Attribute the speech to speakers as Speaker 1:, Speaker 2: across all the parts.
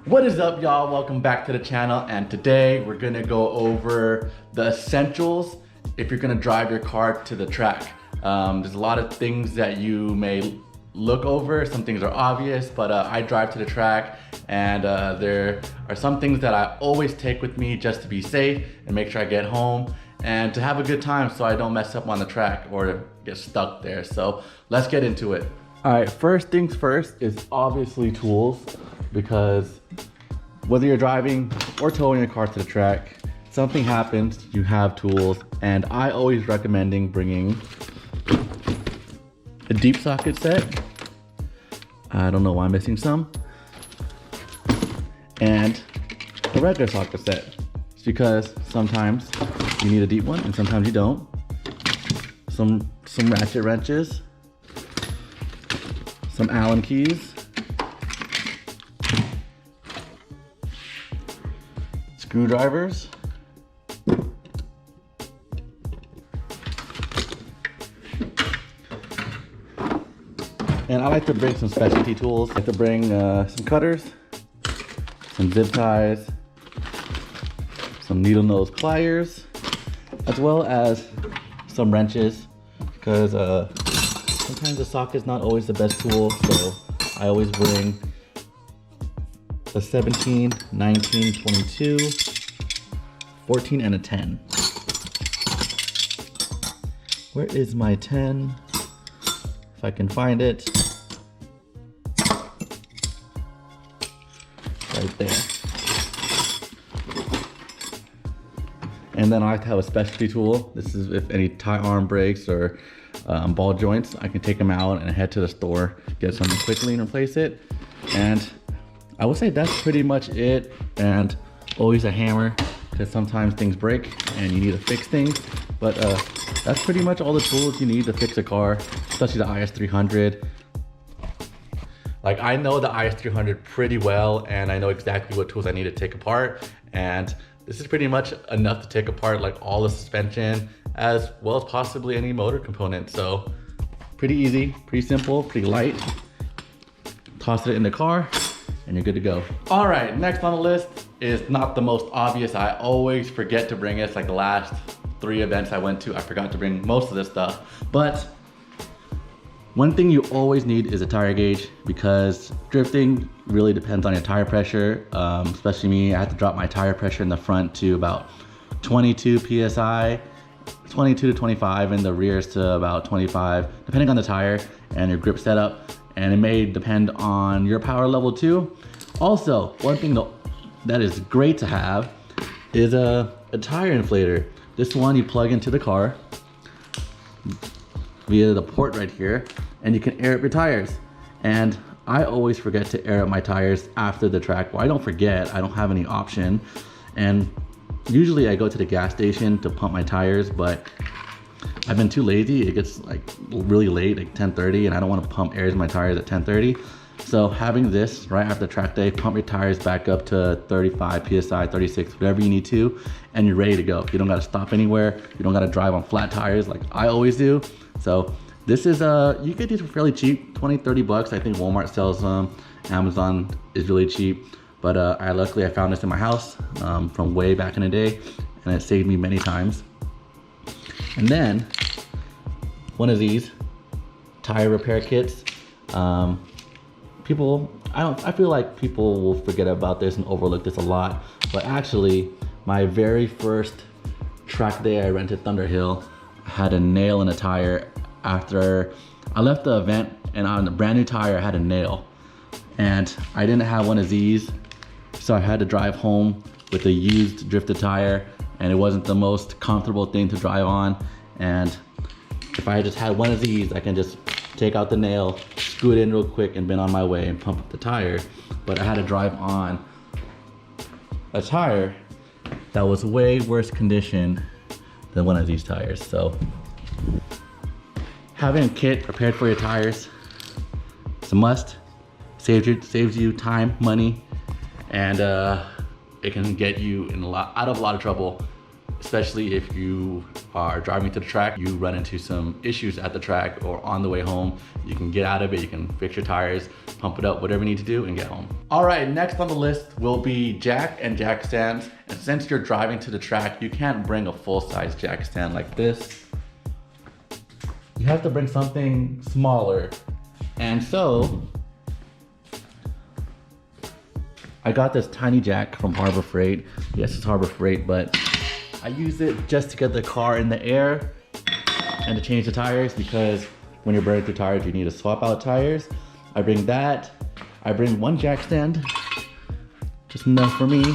Speaker 1: What is up, y'all? Welcome back to the channel, and today we're gonna go over the essentials if you're gonna drive your car to the track. There's a lot of things that you may look over. Some things are obvious, but I drive to the track, and there are some things that I always take with me just to be safe and make sure I get home and to have a good time so I don't mess up on the track or get stuck there. So let's get into it. All right, first things first is obviously tools, because whether you're driving or towing your car to the track, something happens, you have tools, and I always recommending bringing a deep socket set. I don't know why I'm missing some. And a regular socket set. It's because sometimes you need a deep one and sometimes you don't. Some ratchet wrenches, some Allen keys, screwdrivers, and I like to bring some specialty tools. I like to bring some cutters, some zip ties, some needle nose pliers, as well as some wrenches, because sometimes the socket's not always the best tool, so I always bring a 17, 19, 22, 14, and a 10. Where is my 10? If I can find it. Right there. And then I like to have a specialty tool. This is if any tie arm breaks or ball joints, I can take them out and head to the store, get something quickly and replace it. And I would say that's pretty much it. And always a hammer, because sometimes things break and you need to fix things. But that's pretty much all the tools you need to fix a car, especially the IS300. Like, I know the IS300 pretty well, and I know exactly what tools I need to take apart. And this is pretty much enough to take apart like all the suspension, as well as possibly any motor component. So pretty easy, pretty simple, pretty light. Toss it in the car and you're good to go. All right, next on the list is not the most obvious. I always forget to bring it. It's like the last 3 events I went to, I forgot to bring most of this stuff. But one thing you always need is a tire gauge, because drifting really depends on your tire pressure. Especially me, I had to drop my tire pressure in the front to about 22 PSI, 22 to 25, and the rears to about 25, depending on the tire and your grip setup. And it may depend on your power level too. Also, one thing that is great to have is a tire inflator. This one you plug into the car via the port right here, and you can air up your tires. And I always forget to air up my tires after the track. Well, I don't forget, I don't have any option. And usually I go to the gas station to pump my tires, but I've been too lazy. It gets like really late, like 10:30, and I don't want to pump airs in my tires at 10:30. So having this right after track day, pump your tires back up to 35 PSI, 36, whatever you need to, and you're ready to go. You don't got to stop anywhere. You don't got to drive on flat tires like I always do. So this is, you get these for fairly cheap, 20, 30 bucks. I think Walmart sells them. Amazon is really cheap. But luckily I found this in my house from way back in the day, and it saved me many times. And then one of these tire repair kits. I feel like people will forget about this and overlook this a lot, but actually my very first track day I rented Thunderhill had a nail in a tire. After I left the event, and on the brand new tire I had a nail, and I didn't have one of these, so I had to drive home with a used drifted tire, and it wasn't the most comfortable thing to drive on. And if I just had one of these, I can just take out the nail, screw it in real quick, and been on my way and pump up the tire. But I had to drive on a tire that was way worse condition than one of these tires. So having a kit prepared for your tires, it's a must. Saves you time, money, and it can get you out of a lot of trouble especially if you are driving to the track, you run into some issues at the track or on the way home. You can get out of it, you can fix your tires, pump it up, whatever you need to do, and get home. All right, next on the list will be jack and jack stands. And since you're driving to the track, you can't bring a full-size jack stand like this. You have to bring something smaller. And so, I got this tiny jack from Harbor Freight. Yes, it's Harbor Freight, but I use it just to get the car in the air and to change the tires, because when you're burning through tires, you need to swap out tires. I bring that. I bring one jack stand, just enough for me.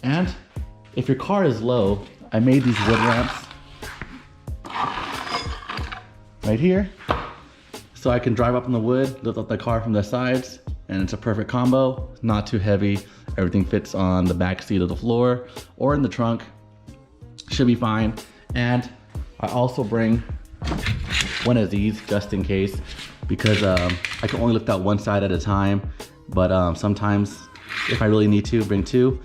Speaker 1: And if your car is low, I made these wood ramps right here, so I can drive up in the wood, lift up the car from the sides, and it's a perfect combo. Not too heavy. Everything fits on the back seat of the floor or in the trunk. Should be fine. And I also bring one of these just in case, because I can only lift out one side at a time. But sometimes if I really need to bring two,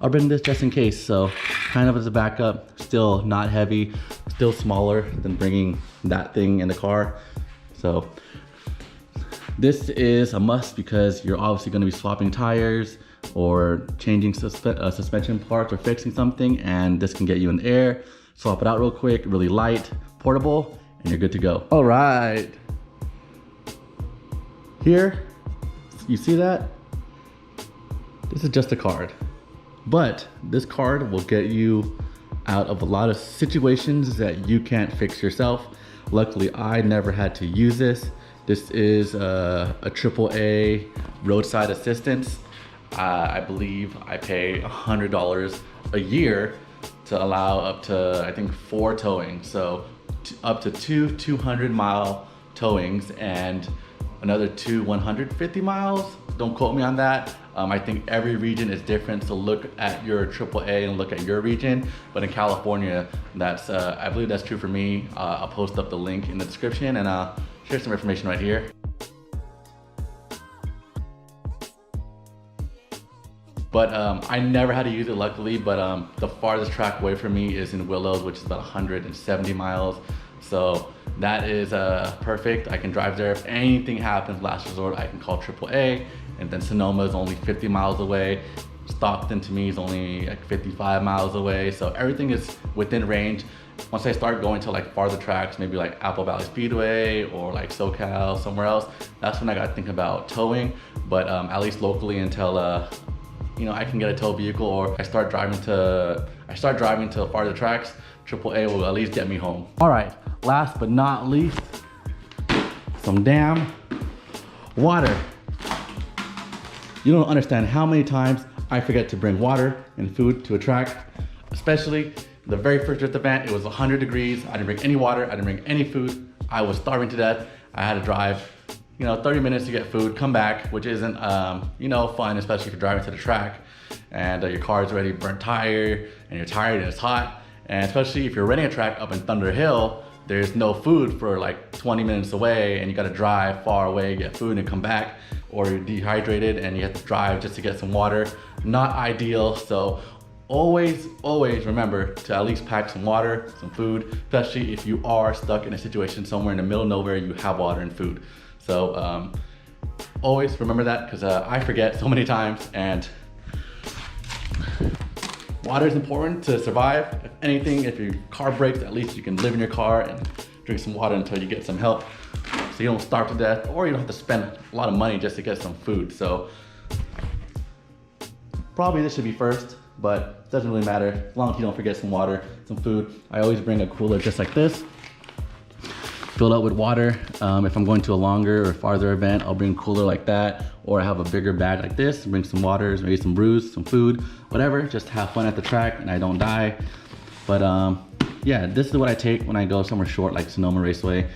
Speaker 1: I'll bring this just in case. So kind of as a backup, still not heavy, still smaller than bringing that thing in the car. So this is a must, because you're obviously going to be swapping tires or changing suspension parts or fixing something, and this can get you in the air. Swap it out real quick, really light, portable, and you're good to go. All right. Here, you see that? This is just a card, but this card will get you out of a lot of situations that you can't fix yourself. Luckily, I never had to use this. This is a AAA roadside assistance. I believe I pay $100 a year to allow up to, I think, 4 towings. So up to 2 200-mile towings and another 2 150 miles. Don't quote me on that. I think every region is different, so look at your AAA and look at your region. But in California, that's I believe that's true for me. I'll post up the link in the description, and I'll share some information right here. But I never had to use it, luckily, but the farthest track away from me is in Willows, which is about 170 miles. So that is perfect. I can drive there. If anything happens, last resort, I can call AAA. And then Sonoma is only 50 miles away. Stockton to me is only like 55 miles away. So everything is within range. Once I start going to like farther tracks, maybe like Apple Valley Speedway or like SoCal, somewhere else, that's when I gotta think about towing. But at least locally, until you know, I can get a tow vehicle, or I start driving to farther tracks, AAA will at least get me home. All right, last but not least, some damn water. You don't understand how many times I forget to bring water and food to a track, especially the very first drift event. It was 100 degrees. I didn't bring any water. I didn't bring any food. I was starving to death. I had to drive, 30 minutes to get food, come back, which isn't, fun, especially if you're driving to the track and your car is already burnt tire and you're tired and it's hot. And especially if you're renting a track up in Thunder Hill, there's no food for like 20 minutes away, and you gotta drive far away, get food and come back, or you're dehydrated and you have to drive just to get some water. Not ideal. So always remember to at least pack some water, some food, especially if you are stuck in a situation somewhere in the middle of nowhere, you have water and food. So always remember that, because I forget so many times, and water is important to survive. If anything, if your car breaks, at least you can live in your car and drink some water until you get some help, so you don't starve to death, or you don't have to spend a lot of money just to get some food. So probably this should be first, but it doesn't really matter as long as you don't forget some water, some food. I always bring a cooler just like this, filled up with water. If I'm going to a longer or farther event, I'll bring a cooler like that, or I have a bigger bag like this, bring some waters, maybe some brews, some food, whatever, just have fun at the track and I don't die. But yeah, this is what I take when I go somewhere short like Sonoma Raceway.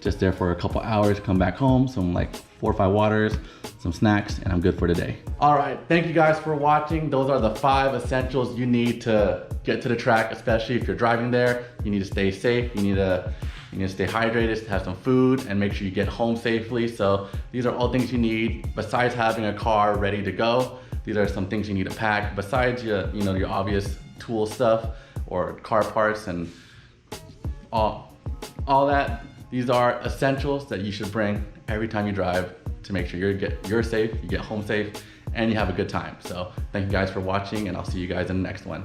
Speaker 1: Just there for a couple hours, come back home, some like 4 or 5 waters, some snacks, and I'm good for today. All right, thank you guys for watching. Those are the 5 essentials you need to get to the track, especially if you're driving there. You need to stay safe, you need to You need to stay hydrated, have some food, and make sure you get home safely. So these are all things you need besides having a car ready to go. These are some things you need to pack besides your obvious tool stuff or car parts and all that. These are essentials that you should bring every time you drive to make sure you're safe, you get home safe, and you have a good time. So thank you guys for watching, and I'll see you guys in the next one.